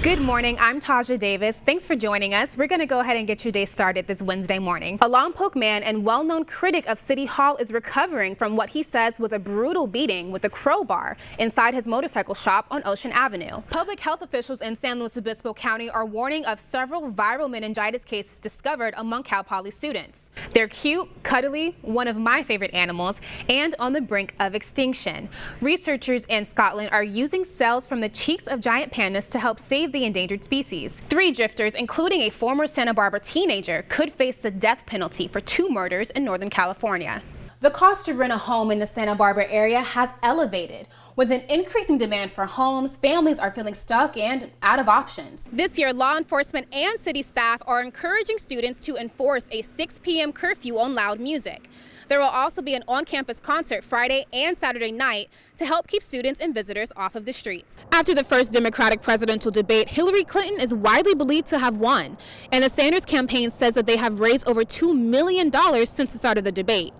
Good morning, I'm Taja Davis. Thanks for joining us. We're going to go ahead and get your day started this Wednesday morning. A Lompoc man and well-known critic of City Hall is recovering from what he says was a brutal beating with a crowbar inside his motorcycle shop on Ocean Avenue. Public health officials in San Luis Obispo County are warning of several viral meningitis cases discovered among Cal Poly students. They're cute, cuddly, one of my favorite animals, and on the brink of extinction. Researchers in Scotland are using cells from the cheeks of giant pandas to help save the endangered species. 3 drifters, including a former Santa Barbara teenager, could face the death penalty for 2 murders in Northern California. The cost to rent a home in the Santa Barbara area has elevated. With an increasing demand for homes, families are feeling stuck and out of options. This year, law enforcement and city staff are encouraging students to enforce a 6 p.m. curfew on loud music. There will also be an on-campus concert Friday and Saturday night to help keep students and visitors off of the streets. After the first Democratic presidential debate, Hillary Clinton is widely believed to have won, and the Sanders campaign says that they have raised over $2 million since the start of the debate.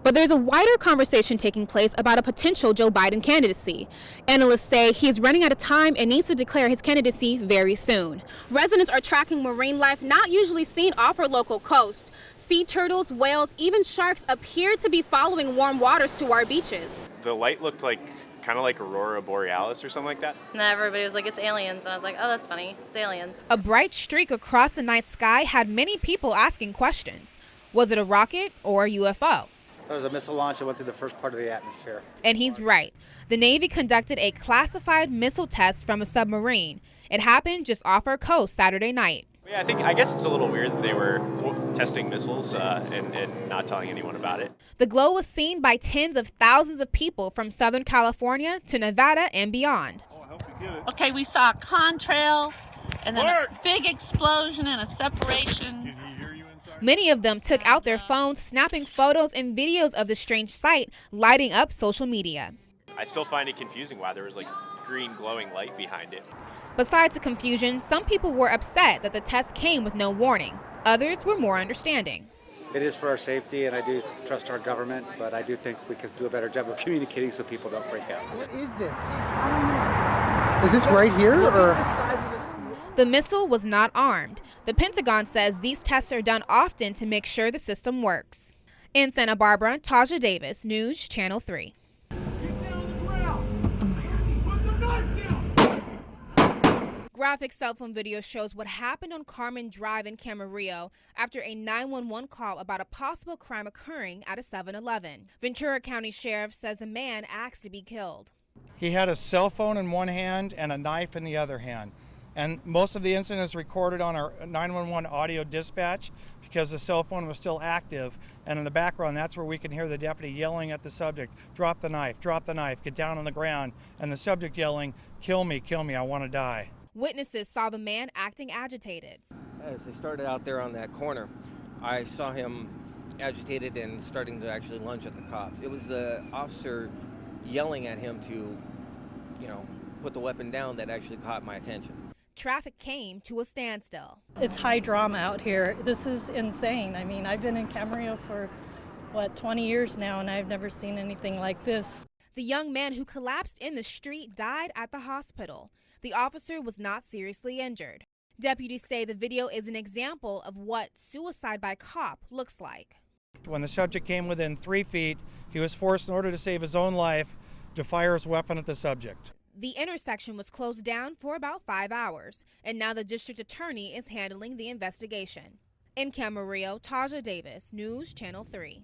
But there's a wider conversation taking place about a potential Joe Biden candidacy. Analysts say he is running out of time and needs to declare his candidacy very soon. Residents are tracking marine life not usually seen off our local coast. Sea turtles, whales, even sharks appear to be following warm waters to our beaches. The light looked like kind of like Aurora Borealis or something like that. And then everybody was like, it's aliens. And I was like, oh, that's funny. It's aliens. A bright streak across the night sky had many people asking questions. Was it a rocket or a UFO? There was a missile launch that went through the first part of the atmosphere. And he's right. The Navy conducted a classified missile test from a submarine. It happened just off our coast Saturday night. Yeah, I guess it's a little weird that they were testing missiles and not telling anyone about it. The glow was seen by tens of thousands of people from Southern California to Nevada and beyond. Oh, I hope you get it. Okay, we saw a contrail and then a big explosion and a separation. Can he hear you inside? Many of them took out their phones, snapping photos and videos of the strange sight, lighting up social media. I still find it confusing why there was like green glowing light behind it. Besides the confusion, some people were upset that the test came with no warning. Others were more understanding. It is for our safety, and I do trust our government, but I do think we could do a better job of communicating so people don't freak out. What is this? I don't know. Is this right here, or? The missile was not armed. The Pentagon says these tests are done often to make sure the system works. In Santa Barbara, Taja Davis, News Channel 3. Graphic cell phone video shows what happened on Carmen Drive in Camarillo after a 911 call about a possible crime occurring at a 7-Eleven. Ventura County Sheriff says the man asked to be killed. He had a cell phone in one hand and a knife in the other hand. And most of the incident is recorded on our 911 audio dispatch because the cell phone was still active. And in the background, that's where we can hear the deputy yelling at the subject, drop the knife, get down on the ground. And the subject yelling, kill me, I want to die. Witnesses saw the man acting agitated. As they started out there on that corner, I saw him agitated and starting to actually lunge at the cops. It was the officer yelling at him to, put the weapon down that actually caught my attention. Traffic came to a standstill. It's high drama out here. This is insane. I mean, I've been in Camarillo for, 20 years now, and I've never seen anything like this. The young man who collapsed in the street died at the hospital. The officer was not seriously injured. Deputies say the video is an example of what suicide by cop looks like. When the subject came within 3 feet, he was forced, in order to save his own life, to fire his weapon at the subject. The intersection was closed down for about 5 hours, and now the district attorney is handling the investigation. In Camarillo, Taja Davis, News Channel 3.